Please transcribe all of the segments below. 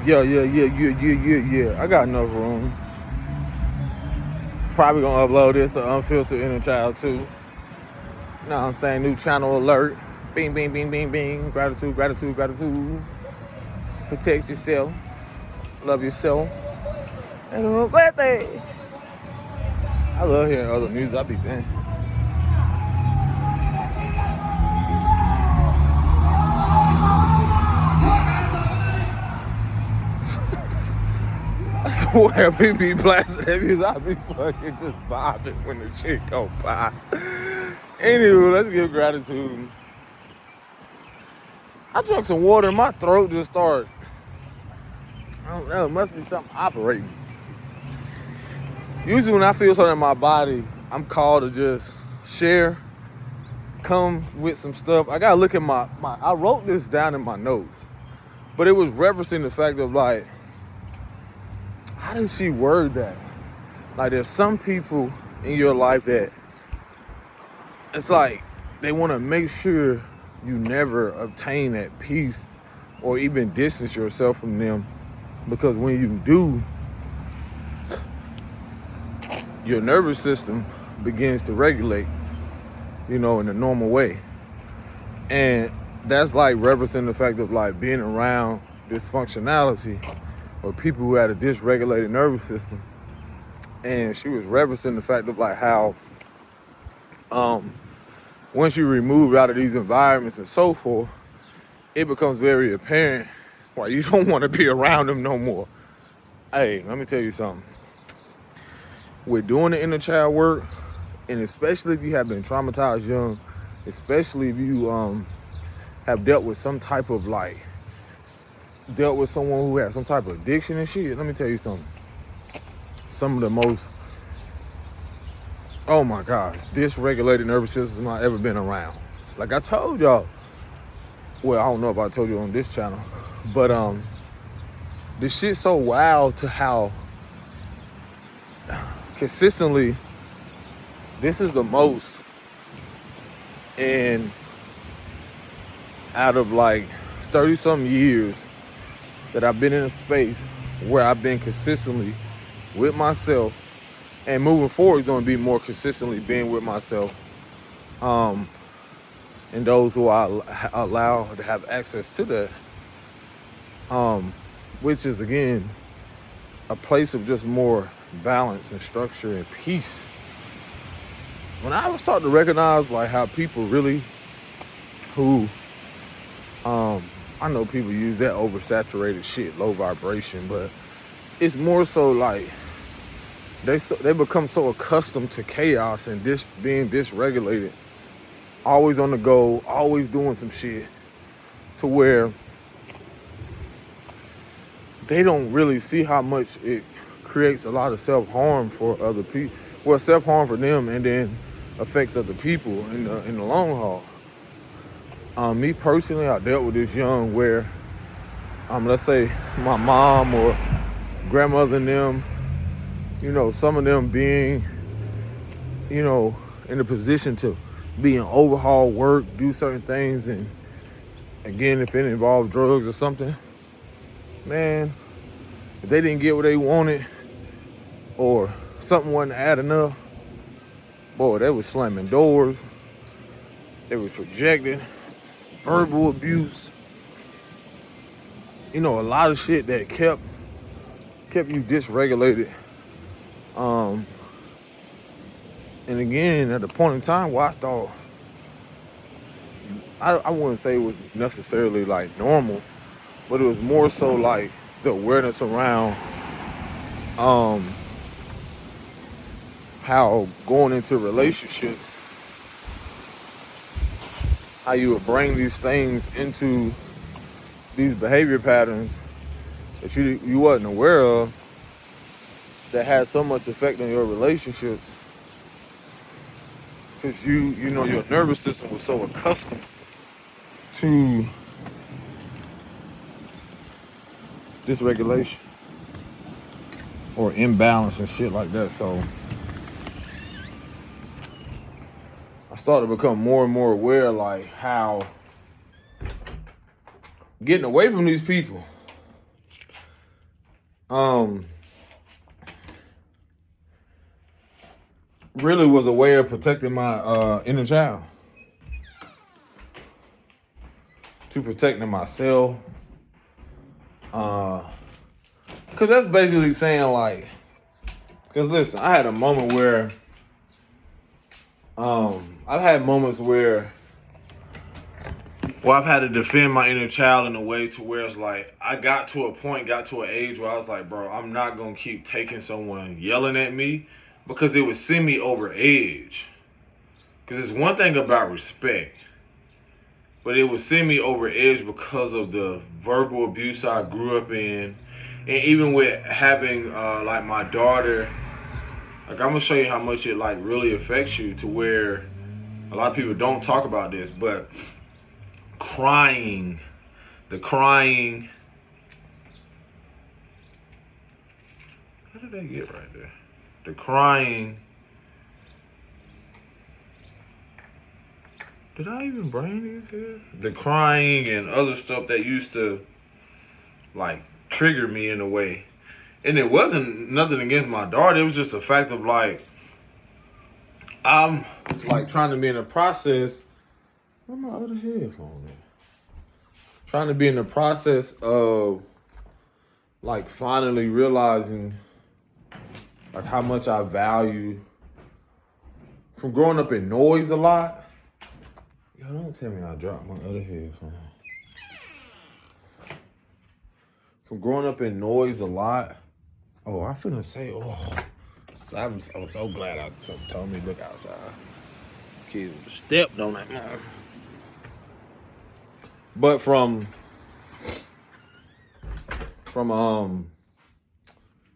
Yeah. I got enough room. Probably gonna upload this to Unfiltered Innerchild too. Know what I'm saying? New channel alert. Bing, bing, bing, bing, bing. Gratitude. Protect yourself. Love yourself. And a birthday. I love hearing other music. I be damn. I swear, we be blasting that music. I be fucking just bobbing when the chick go by. Anywho, let's give gratitude. I drank some water and my throat just started. I don't know, it must be something operating. Usually when I feel something in my body, I'm called to just share, come with some stuff. I gotta look at I wrote this down in my notes, but it was referencing the fact of like, how did she word that? Like there's some people in your life that it's like they want to make sure you never obtain that peace or even distance yourself from them, because when you do, your nervous system begins to regulate, in a normal way. And that's like referencing the fact of like being around dysfunctionality or people who had a dysregulated nervous system. And she was referencing the fact of like how once you remove out of these environments and so forth, it becomes very apparent why you don't want to be around them no more. Hey, let me tell you something. With doing the inner child work, and especially if you have been traumatized young, especially if you have dealt with some type of dealt with someone who has some type of addiction and shit, let me tell you something. Some of the most, oh my gosh, dysregulated nervous system I've ever been around. Like I told y'all, well, I don't know if I told you on this channel, but this shit's so wild to how consistently this is the most, and out of like 30 some years that I've been in a space where I've been consistently with myself, and moving forward is going to be more consistently being with myself, and those who I allow to have access to that, which is again a place of just more balance and structure and peace. When I was taught to recognize like how people really who I know people use that oversaturated shit, low vibration, but it's more so like they become so accustomed to chaos and being dysregulated, always on the go, always doing some shit, to where they don't really see how much it creates a lot of self-harm for other people. Well, self-harm for them, and then affects other people in the long haul. Me personally, I dealt with this young where, let's say my mom or grandmother and them, some of them being, in a position to be in overhaul work, do certain things, and again, if it involved drugs or something, man, if they didn't get what they wanted or something wasn't adding up, boy, they was slamming doors, they was projecting, verbal abuse, a lot of shit that kept you dysregulated. And again, at the point in time where I thought, I wouldn't say it was necessarily like normal, but it was more so like the awareness around how going into relationships, how you would bring these things into these behavior patterns that you wasn't aware of, that had so much effect on your relationships, because your nervous system was so accustomed to dysregulation or imbalance and shit like that. So I started to become more and more aware, like how getting away from these people um really was a way of protecting my inner child, to protecting myself. Cause that's basically saying like, cause listen, I had a moment where I've had moments where I've had to defend my inner child in a way to where it's like I got to an age where I was like, bro, I'm not gonna keep taking someone yelling at me because it would send me over edge. Because it's one thing about respect, but it would send me over edge because of the verbal abuse I grew up in. And even with having like my daughter, like I'm gonna show you how much it like really affects you, to where a lot of people don't talk about this, but the crying. How did that get right there? The crying. Did I even bring these here? The crying and other stuff that used to like trigger me in a way. And it wasn't nothing against my daughter. It was just a fact of like, I'm like trying to be in the process. Where my other headphone at? Trying to be in the process of like finally realizing like how much I value, from growing up in noise a lot. Yo, don't tell me I dropped my other headphone. From growing up in noise a lot. Oh, I'm finna say, I'm so glad something told me look outside. Kids would have stepped on that man. But from what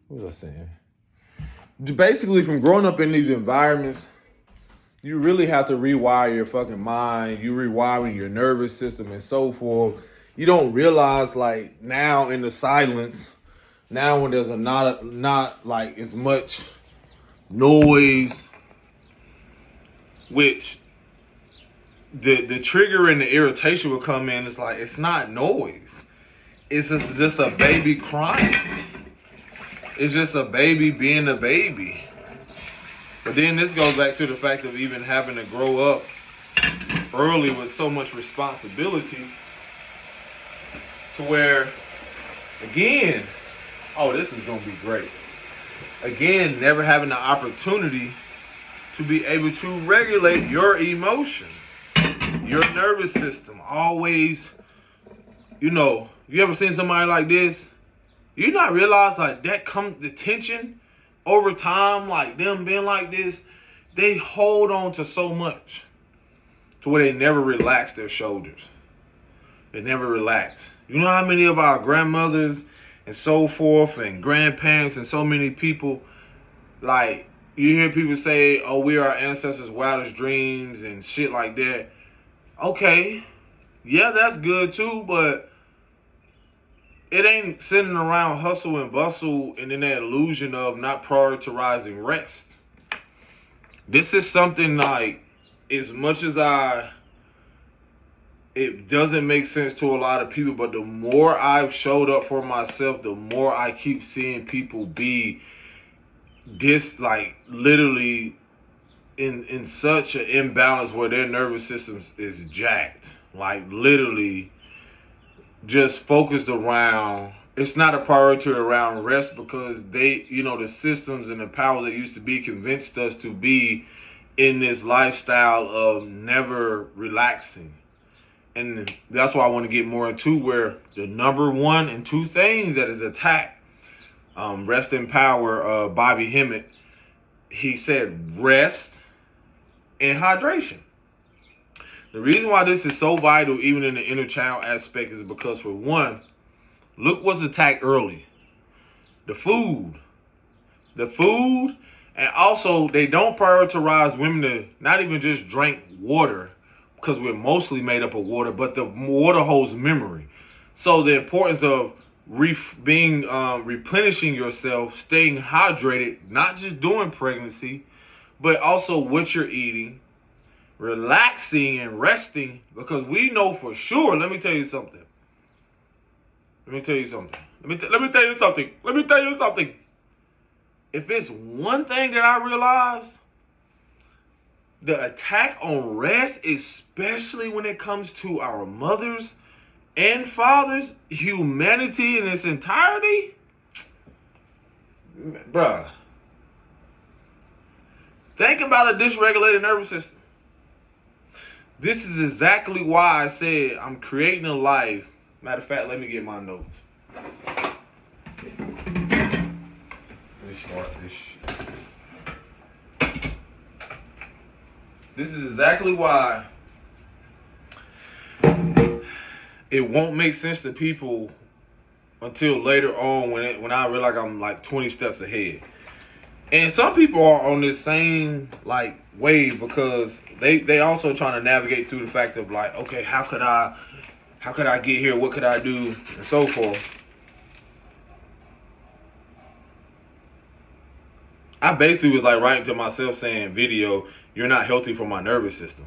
was I saying? Basically, from growing up in these environments, you really have to rewire your fucking mind. You rewiring your nervous system and so forth. You don't realize, like, now in the silence, now when there's not like as much noise, which the trigger and the irritation will come in. It's like, it's not noise. It's just a baby crying. It's just a baby being a baby. But then this goes back to the fact of even having to grow up early with so much responsibility, to where, again, this is going to be great. Again, never having the opportunity to be able to regulate your emotions, your nervous system. Always, you ever seen somebody like this? You not realize like that comes the tension over time, like them being like this, they hold on to so much to where they never relax their shoulders. They never relax. You know how many of our grandmothers and so forth and grandparents and so many people, like, you hear people say, oh, we are our ancestors' wildest dreams and shit like that. Okay, yeah, that's good too, but it ain't sitting around hustle and bustle and in that illusion of not prioritizing rest. This is something like, as much as it doesn't make sense to a lot of people, but the more I've showed up for myself, the more I keep seeing people be this, like, literally in such an imbalance where their nervous system is jacked. Like, literally just focused around, it's not a priority around rest, because they, the systems and the powers that used to be convinced us to be in this lifestyle of never relaxing. And that's why I want to get more into where the number one and two things that is attacked, Rest in Power, Bobby Hemmett, he said rest and hydration. The reason why this is so vital, even in the inner child aspect, is because, for one, look what's attacked early. The food. And also, they don't prioritize women to not even just drink water, because we're mostly made up of water, but the water holds memory. So the importance of replenishing yourself, staying hydrated, not just during pregnancy, but also what you're eating, relaxing and resting, because we know for sure, let me tell you something. Let me tell you something. Let me tell you something. Let me tell you something. If it's one thing that I realized, the attack on rest, especially when it comes to our mothers and fathers, humanity in its entirety, bruh. Think about a dysregulated nervous system. This is exactly why I said I'm creating a life. Matter of fact, let me get my notes. Let me start this shit. This is exactly why it won't make sense to people until later on when I realize I'm like 20 steps ahead. And some people are on this same like wave because they also trying to navigate through the fact of like, okay, how could I get here? What could I do? And so forth. I basically was like writing to myself saying, video, you're not healthy for my nervous system.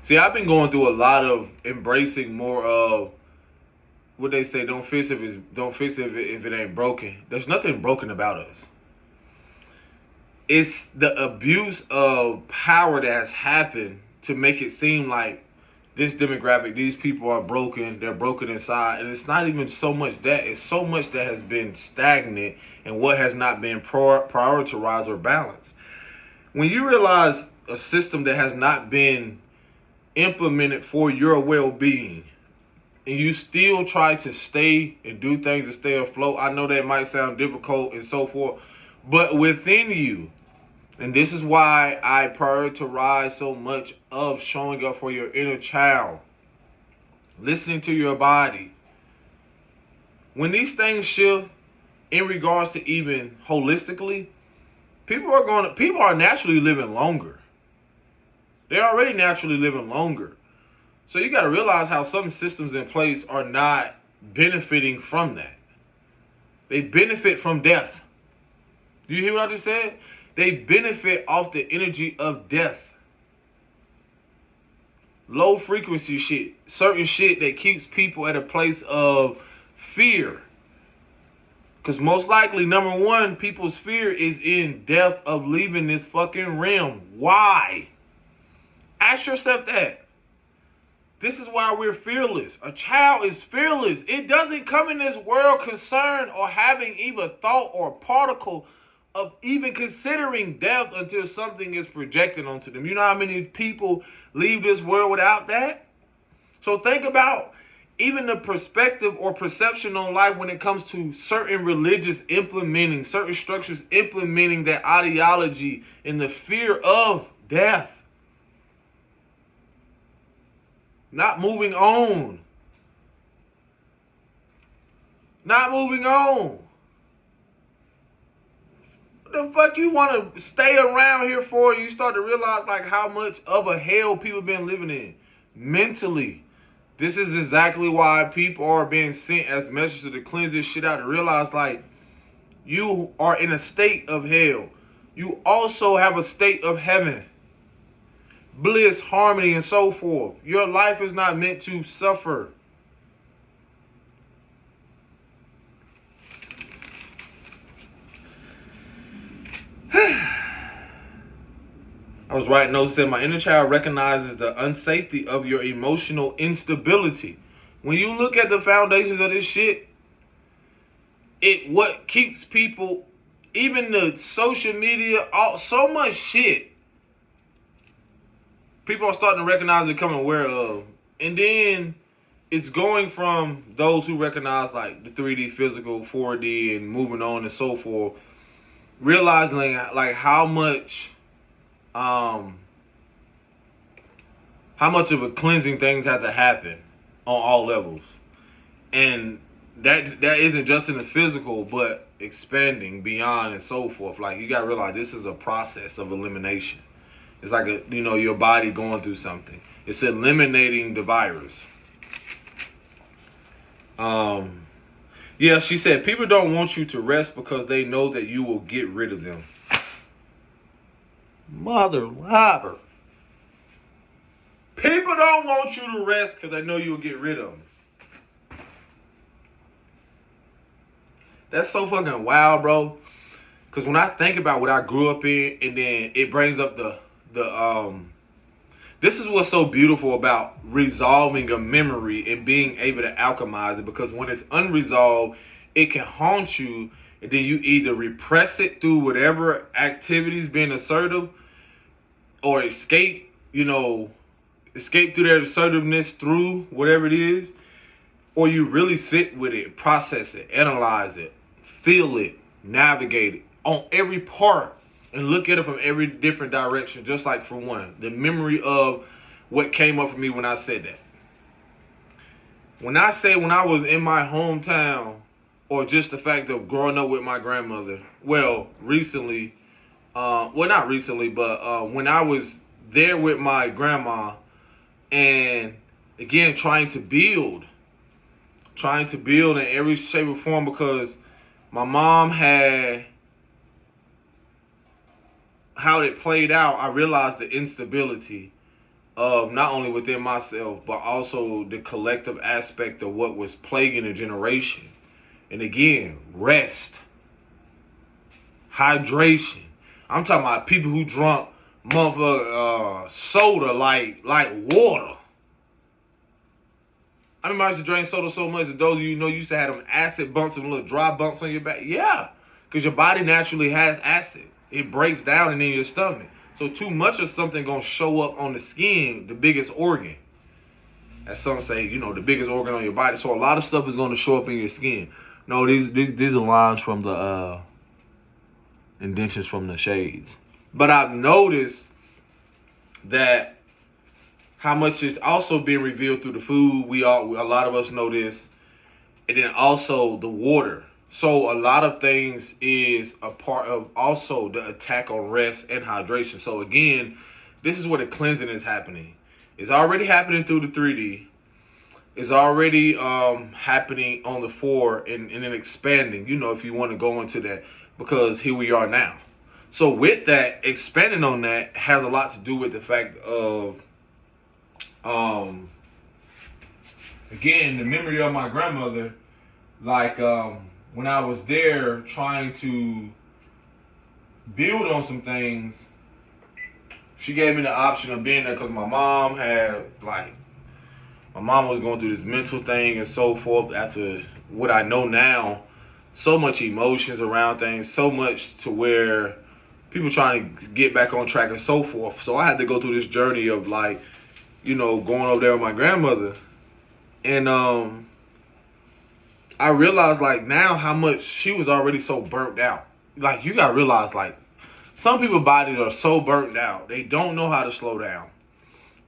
See, I've been going through a lot of embracing more of what they say, don't fix if it ain't broken. There's nothing broken about us. It's the abuse of power that has happened to make it seem like this demographic, these people are broken, they're broken inside. And it's not even so much that, it's so much that has been stagnant and what has not been prioritized or balanced. When you realize a system that has not been implemented for your well-being, and you still try to stay and do things to stay afloat, I know that might sound difficult and so forth, but within you, and this is why I prioritize so much of showing up for your inner child, listening to your body. When these things shift in regards to even holistically, people are naturally living longer. They're already naturally living longer. So you got to realize how some systems in place are not benefiting from that. They benefit from death. Do you hear what I just said? They benefit off the energy of death. Low frequency shit. Certain shit that keeps people at a place of fear. Because most likely, number one, people's fear is in death of leaving this fucking realm. Why? Ask yourself that. This is why we're fearless. A child is fearless. It doesn't come in this world concerned or having even thought or particle of even considering death until something is projected onto them. You know how many people leave this world without that? So think about even the perspective or perception on life when it comes to certain religious implementing, certain structures implementing that ideology in the fear of death. Not moving on. Not moving on. What the fuck you want to stay around here for? You start to realize like how much of a hell people been living in mentally. This is exactly why people are being sent as messages to cleanse this shit out, to realize like you are in a state of hell. You also have a state of heaven. Bliss, harmony, and so forth. Your life is not meant to suffer. I was writing notes, said my inner child recognizes the unsafety of your emotional instability. When you look at the foundations of this shit, what keeps people, even the social media, so much shit, people are starting to recognize and become aware of. And then it's going from those who recognize like the 3D, physical, 4D, and moving on and so forth, realizing like how much of a cleansing things have to happen on all levels. And that isn't just in the physical, but expanding beyond and so forth. Like you gotta realize this is a process of elimination. It's like your body going through something. It's eliminating the virus. Yeah, she said people don't want you to rest because they know that you will get rid of them. Mother lover. People don't want you to rest because they know you'll get rid of them. That's so fucking wild, bro. Because when I think about what I grew up in, and then it brings up this is what's so beautiful about resolving a memory and being able to alchemize it. Because when it's unresolved, it can haunt you, and then you either repress it through whatever activities being assertive, or escape through that assertiveness through whatever it is, or you really sit with it, process it, analyze it, feel it, navigate it on every part, and look at it from every different direction. Just like, for one, the memory of what came up for me when I said that. When I say when I was in my hometown, or just the fact of growing up with my grandmother, well, recently, not recently, but when I was there with my grandma, and again, trying to build in every shape or form, because my mom had, how it played out, I realized the instability of not only within myself, but also the collective aspect of what was plaguing a generation. And again, rest, hydration. I'm talking about people who drunk motherfucker soda like water. I remember I used to drink soda so much that those of you who know used to have them acid bumps and little dry bumps on your back. Yeah, because your body naturally has acid. It breaks down and in your stomach. So too much of something gonna show up on the skin, the biggest organ. As some say, the biggest organ on your body. So a lot of stuff is gonna show up in your skin. No, these are lines from the indentions from the shades. But I've noticed that how much is also being revealed through the food. A lot of us know this. And then also the water. So a lot of things is a part of also the attack on rest and hydration. So again, this is where the cleansing is happening. It's already happening through the 3D. It's already happening on the 4 and then expanding, if you want to go into that, because here we are now. So with that, expanding on that has a lot to do with the fact of, again, the memory of my grandmother, like when I was there trying to build on some things, she gave me the option of being there because my mom was going through this mental thing and so forth. After what I know now, so much emotions around things, so much to where people trying to get back on track and so forth. So I had to go through this journey of going over there with my grandmother. And I realized now how much she was already so burnt out. You gotta realize some people's bodies are so burnt out, they don't know how to slow down.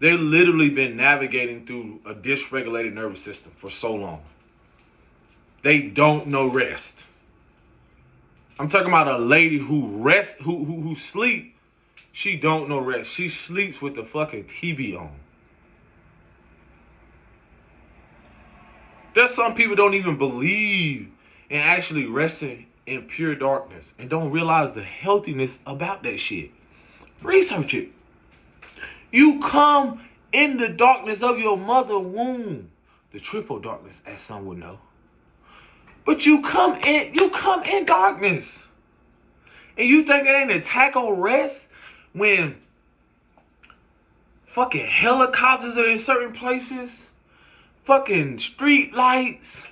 They've literally been navigating through a dysregulated nervous system for so long. They don't know rest. I'm talking about a lady who sleep. She don't know rest. She sleeps with the fucking TV on. There's some people don't even believe in actually resting in pure darkness and don't realize the healthiness about that shit. Research it. You come in the darkness of your mother womb, the triple darkness, as some would know. But you come in darkness. And you think it ain't an attack on rest when fucking helicopters are in certain places, fucking street lights,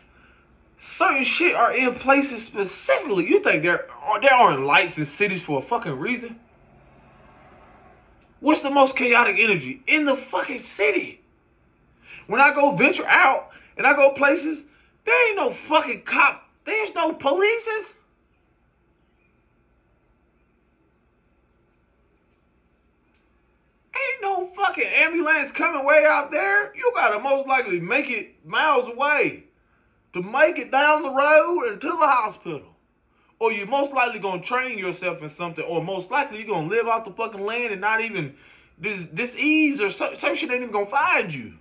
certain shit are in places specifically. You think there aren't lights in cities for a fucking reason? What's the most chaotic energy? In the fucking city. When I go venture out and I go places, there ain't no fucking cop. There's no polices. Ain't no fucking ambulance coming way out there. You gotta most likely make it miles away to make it down the road and to the hospital. Or you're most likely gonna train yourself in something, or most likely you're gonna live off the fucking land and not even this ease or some shit ain't even gonna find you.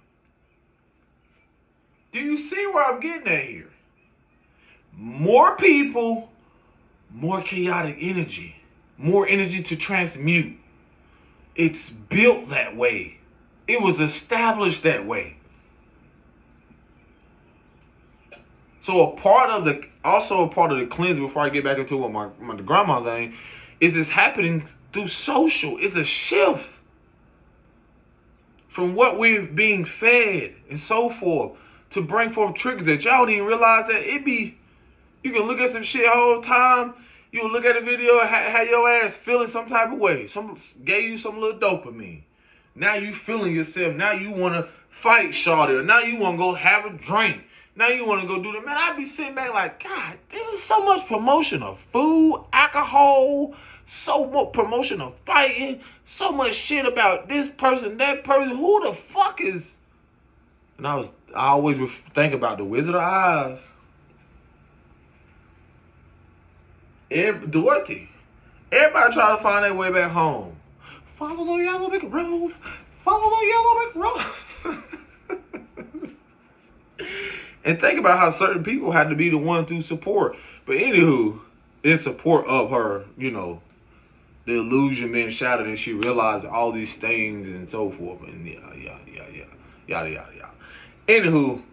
Do you see where I'm getting at here? More people, more chaotic energy, more energy to transmute. It's built that way. It was established that way. So also a part of the cleansing, before I get back into what my grandma thing, is this happening through social. It's a shift from what we're being fed and so forth to bring forth triggers that y'all don't even realize that you can look at some shit whole time. You'll look at a video and have your ass feeling some type of way. Some gave you some little dopamine. Now you feeling yourself. Now you want to fight shorty. Or now you want to go have a drink. Now you want to go do that. Man, I be sitting back like, God, there's so much promotion of food, alcohol, so much promotion of fighting, so much shit about this person, that person. Who the fuck is... And I always would think about the Wizard of Oz. Dorothy. Everybody try to find their way back home. Follow the yellow brick road. Follow the yellow brick road. And think about how certain people had to be the one to support. But anywho, in support of her, the illusion being shattered, and she realized all these things and so forth. And yada. Anywho,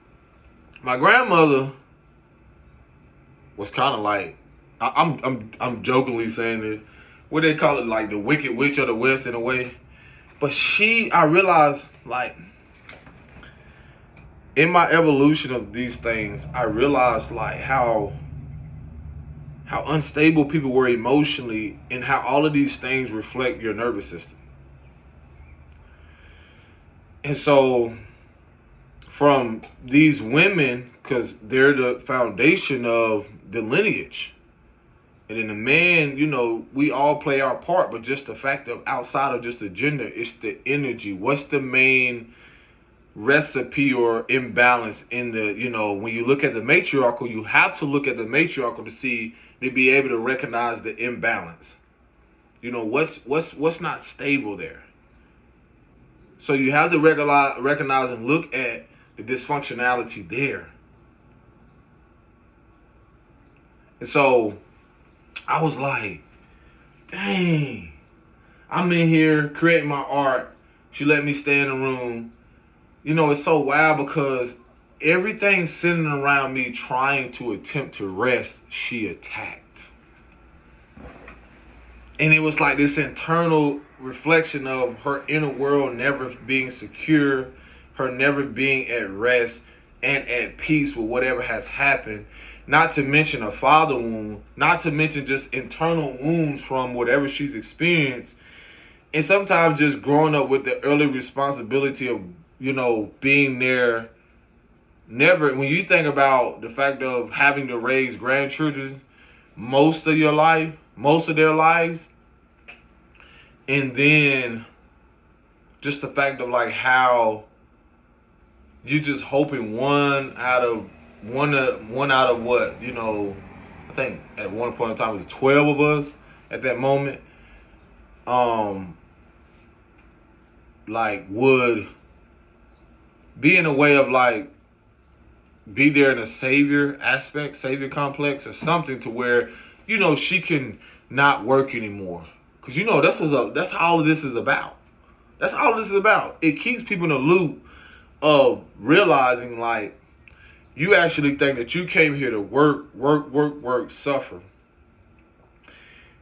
my grandmother was kind of like, I'm jokingly saying this, what they call it, like the Wicked Witch of the West in a way. But I realized, like, in my evolution of these things, I realized like how unstable people were emotionally, and how all of these things reflect your nervous system. And so from these women, because they're the foundation of the lineage, and then the man, we all play our part, but just the fact of outside of just the gender, it's the energy. What's the main recipe or imbalance in the, when you look at the matriarchal, you have to look at the matriarchal to be able to recognize the imbalance. What's not stable there. So you have to recognize and look at the dysfunctionality there. And so I was like, dang, I'm in here creating my art. She let me stay in the room. It's so wild because everything centered around me trying to attempt to rest, she attacked. And it was like this internal reflection of her inner world never being secure, her never being at rest and at peace with whatever has happened. Not to mention a father wound, not to mention just internal wounds from whatever she's experienced. And sometimes just growing up with the early responsibility of, being there. Never, when you think about the fact of having to raise grandchildren most of their lives, and then just the fact of like how you just hoping one out of what, I think at one point in time it was 12 of us at that moment, like would be in a way of like be there in a savior complex or something, to where she can not work anymore, because that's all of this is about. That's all this is about. It keeps people in a loop of realizing like you actually think that you came here to work, suffer,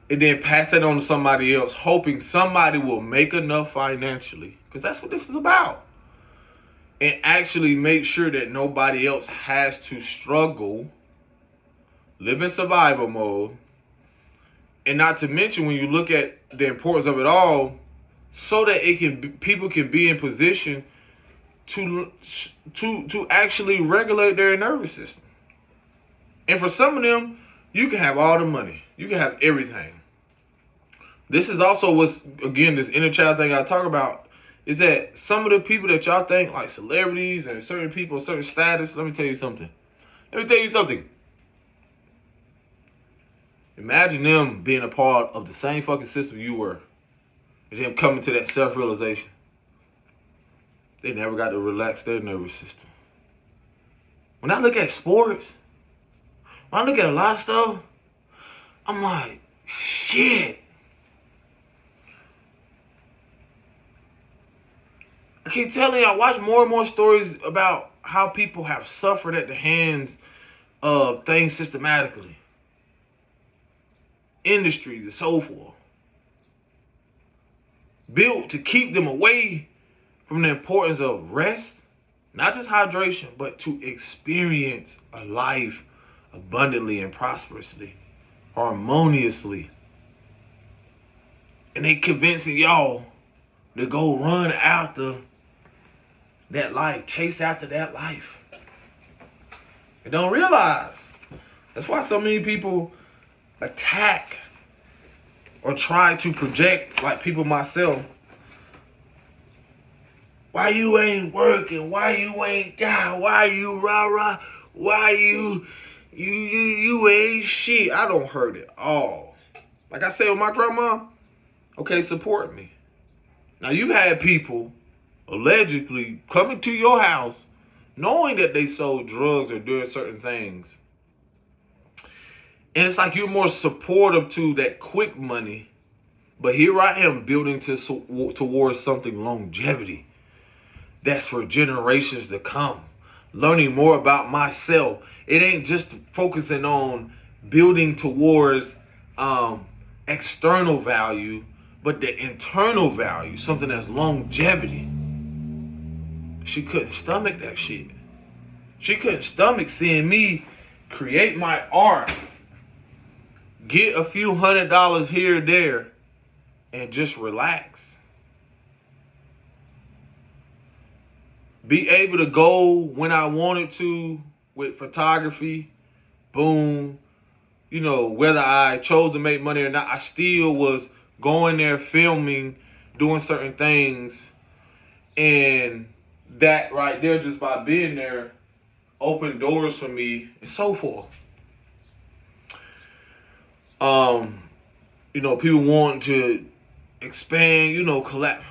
and then pass that on to somebody else, hoping somebody will make enough financially, because that's what this is about. And actually make sure that nobody else has to struggle, live in survival mode. And not to mention, when you look at the importance of it all, so that people can be in position to actually regulate their nervous system. And for some of them, you can have all the money. You can have everything. This is also what's, again, this inner child thing I talk about, is that some of the people that y'all think like celebrities and certain people, certain status, let me tell you something. Imagine them being a part of the same fucking system you were, and them coming to that self-realization. They never got to relax their nervous system. When I look at sports, when I look at a lot of stuff, I'm like, shit. I keep telling you, I watch more and more stories about how people have suffered at the hands of things systematically, industries and so forth, built to keep them away from the importance of rest, not just hydration, but to experience a life abundantly and prosperously, harmoniously. And they convincing y'all to go run after that life, chase after that life. They don't realize. That's why so many people attack or try to project, like people myself. Why you ain't working? Why you ain't down? Why you rah-rah? Why you ain't shit? I don't hurt it all. Like I said with my grandma, okay, support me. Now you've had people allegedly coming to your house knowing that they sold drugs or doing certain things. And it's like you're more supportive to that quick money. But here I am building towards something longevity. That's for generations to come. Learning more about myself. It ain't just focusing on building towards external value, but the internal value, something that's longevity. She couldn't stomach that shit. She couldn't stomach seeing me create my art, get a few $100 here or there, and just relax. Be able to go when I wanted to with photography, boom. You know, whether I chose to make money or not, I still was going there, filming, doing certain things. And that right there, just by being there, opened doors for me and so forth. You know, people want to expand, you know, collapse.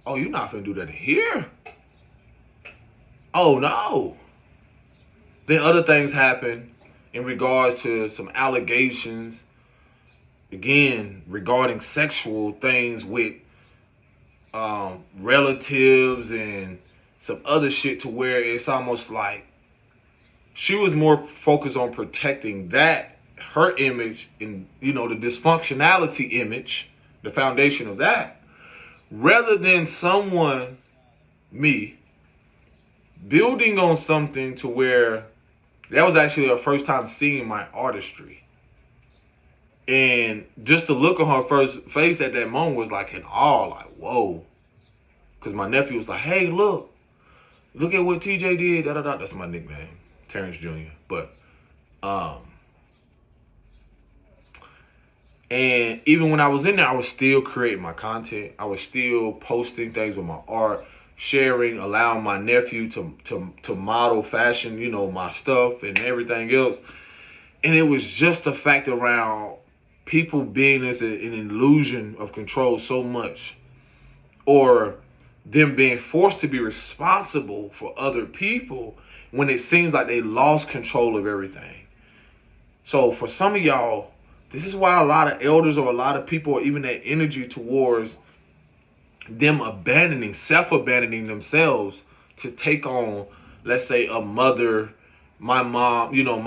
Oh, you're not finna do that here? Oh, no. Then other things happen in regards to some allegations, again, regarding sexual things with relatives and some other shit, to where it's almost like she was more focused on protecting that, her image, and, you know, the dysfunctionality image, the foundation of that, rather than someone, me, building on something to where that was actually her first time seeing my artistry. And just the look on her first face at that moment was like in awe, like, whoa. Because my nephew was like, hey, look at what TJ did, da-da-da. That's my nickname, Terrence Jr. But, and even when I was in there, I was still creating my content. I was still posting things with my art, sharing, allowing my nephew to model fashion, you know, my stuff and everything else. And it was just the fact around people being as an illusion of control so much, or them being forced to be responsible for other people when it seems like they lost control of everything. So for some of y'all, this is why a lot of elders or a lot of people, or even that energy towards them self-abandoning themselves to take on, let's say, a mother, my mom, you know,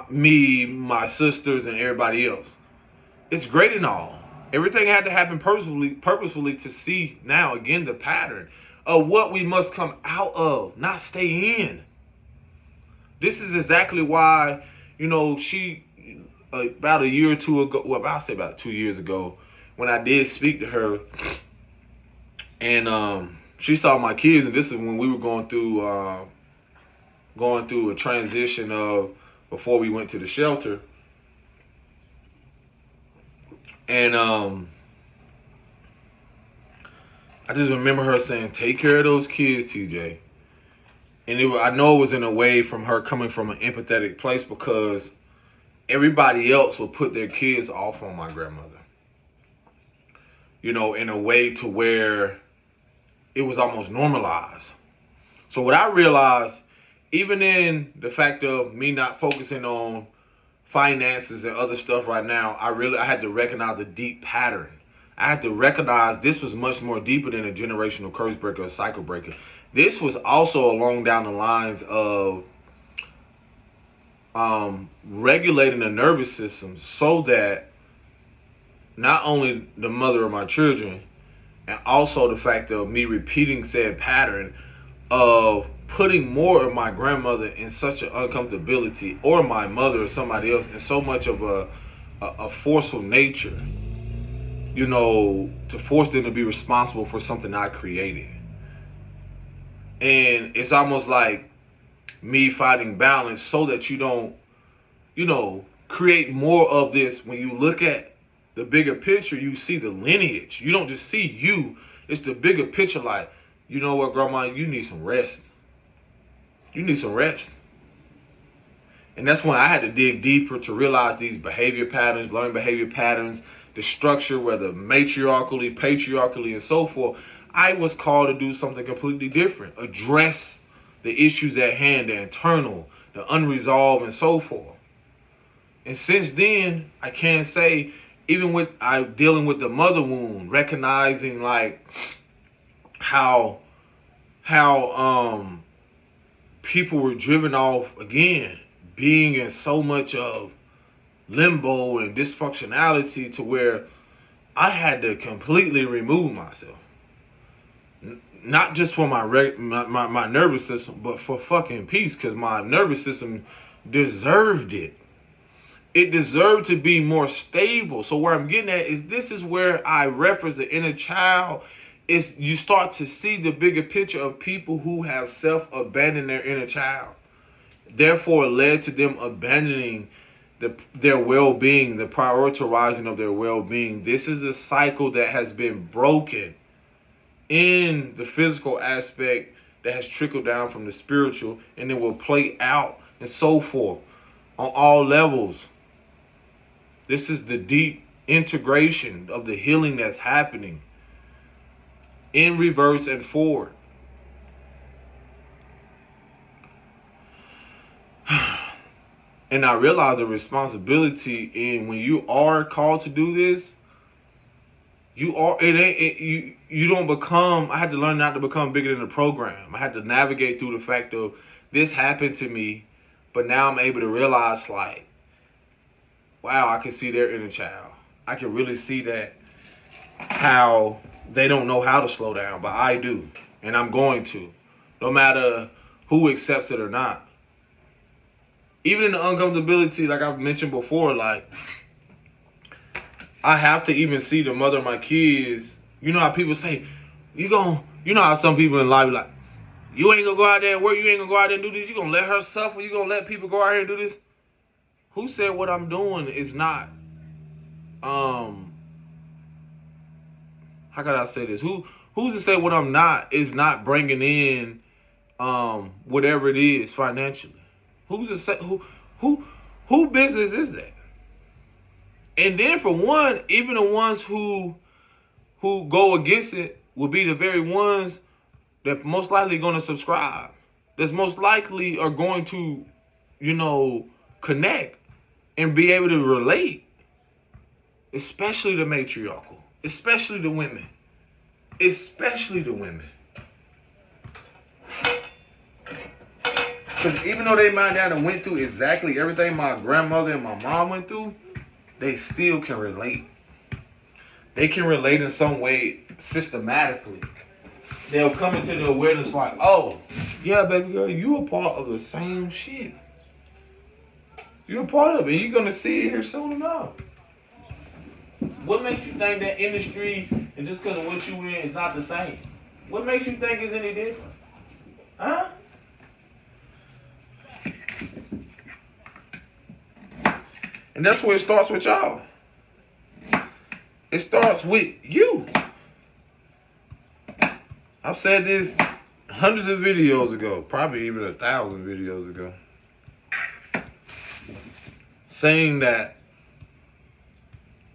me, my sisters, and everybody else. It's great and all. Everything had to happen purposefully to see now, again, the pattern of what we must come out of, not stay in. This is exactly why, you know, she, about a year or two ago, well, I'll say about 2 years ago, when I did speak to her, and she saw my kids, and this is when we were going through a transition of before we went to the shelter. And I just remember her saying, take care of those kids, TJ. And I know it was in a way from her coming from an empathetic place, because everybody else would put their kids off on my grandmother. You know, in a way to where it was almost normalized. So what I realized, even in the fact of me not focusing on finances and other stuff right now, I had to recognize a deep pattern. I had to recognize this was much more deeper than a generational curse breaker or cycle breaker. This was also along down the lines of regulating the nervous system so that not only the mother of my children, and also the fact of me repeating said pattern of putting more of my grandmother in such an uncomfortability, or my mother or somebody else in so much of a forceful nature, you know, to force them to be responsible for something I created. And it's almost like me finding balance so that you don't, you know, create more of this. When you look at the bigger picture, you see the lineage. You don't just see you. It's the bigger picture. Like, you know what, grandma, you need some rest. You need some rest. And that's when I had to dig deeper to realize these behavior patterns, learn behavior patterns, the structure, whether matriarchally, patriarchally, and so forth. I was called to do something completely different. Address the issues at hand, the internal, the unresolved, and so forth. And since then, I can't say, even with I dealing with the mother wound, recognizing like how people were driven off again, being in so much of limbo and dysfunctionality to where I had to completely remove myself. Not just for my nervous system, but for fucking peace, because my nervous system deserved it. It deserved to be more stable. So where I'm getting at is, this is where I reference the inner child. Is you start to see the bigger picture of people who have self-abandoned their inner child. Therefore, led to them abandoning their well-being, the prioritizing of their well-being. This is a cycle that has been broken in the physical aspect, that has trickled down from the spiritual, and it will play out and so forth on all levels. This is the deep integration of the healing that's happening in reverse and forward. And I realize the responsibility in when you are called to do this, you don't become, I had to learn not to become bigger than the program. I had to navigate through the fact of, this happened to me, but now I'm able to realize, like, wow, I can see their inner child. I can really see that, how they don't know how to slow down, but I do. And I'm going to, no matter who accepts it or not. Even in the uncomfortability, like I've mentioned before, like, I have to even see the mother of my kids. You know how people say, you know how some people in life like, you ain't gonna go out there and work, you ain't gonna go out there and do this, you gonna let her suffer, you gonna let people go out here and do this. Who said what I'm doing is not, how can I say this? Who's to say what I'm not is not bringing in whatever it is financially? Who's to say who business is that? And then for one, even the ones who go against it will be the very ones that most likely going to subscribe. That's most likely are going to, connect and be able to relate. Especially the matriarchal. Especially the women. Especially the women. Because even though they might not have went through exactly everything my grandmother and my mom went through, they still can relate. They can relate in some way systematically. They'll come into the awareness like, oh, yeah, baby girl, you a part of the same shit. You're a part of it. You're going to see it here soon enough. What makes you think that industry, and just because of what you in, is not the same? What makes you think it's any different? Huh? And that's where it starts with y'all. It starts with you. I've said this hundreds of videos ago, probably even 1,000 videos ago, saying that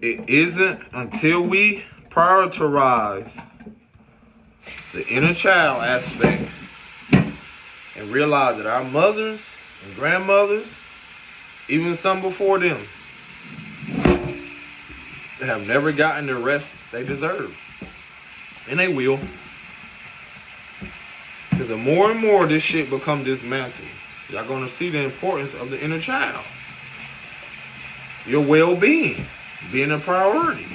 it isn't until we prioritize the inner child aspect and realize that our mothers and grandmothers, even some before them, have never gotten the rest they deserve. And they will. Because the more and more this shit become dismantled, Y'all gonna see the importance of the inner child. Your well-being being a priority.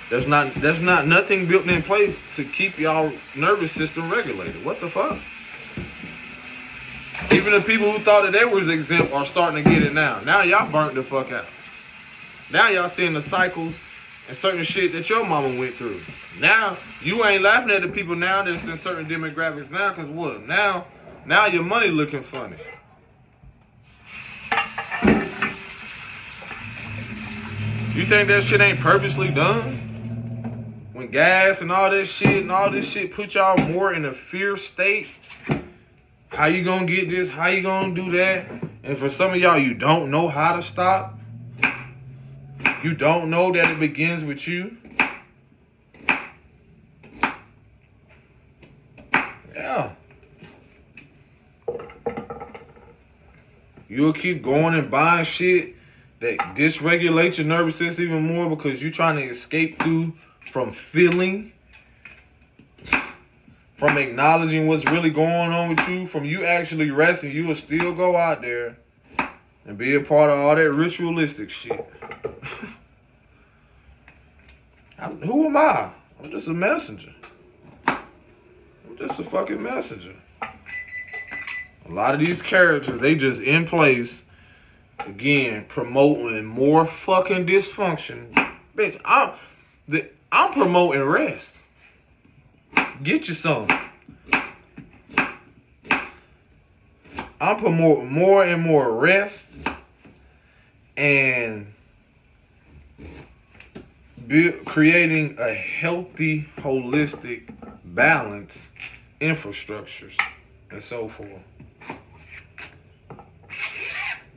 There's not nothing built in place to keep y'all nervous system regulated. What the fuck? Even the people who thought that they was exempt are starting to get it now. Now y'all burnt the fuck out. Now y'all seeing the cycles and certain shit that your mama went through. Now you ain't laughing at the people now that's in certain demographics now, cause what? Now your money looking funny. You think that shit ain't purposely done? When gas and all this shit put y'all more in a fear state. How you gonna get this? How you gonna do that? And for some of y'all, you don't know how to stop. You don't know that it begins with you. Yeah. You'll keep going and buying shit that dysregulates your nervous system even more because you're trying to escape from feeling, from acknowledging what's really going on with you, from you actually resting. You will still go out there and be a part of all that ritualistic shit. Who am I? I'm just a messenger. I'm just a fucking messenger. A lot of these characters, they just in place, again, promoting more fucking dysfunction. Bitch, I'm promoting rest. Get you some. I'm promoting more and more rest and creating a healthy, holistic, balanced infrastructures and so forth.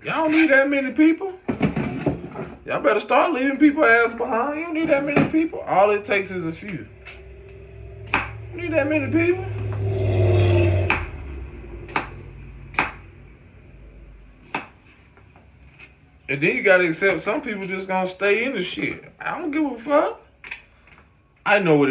Y'all don't need that many people. Y'all better start leaving people ass behind. You don't need that many people. All it takes is a few. You need that many people. And then you gotta accept some people just gonna stay in the shit. I don't give a fuck. I know what it is.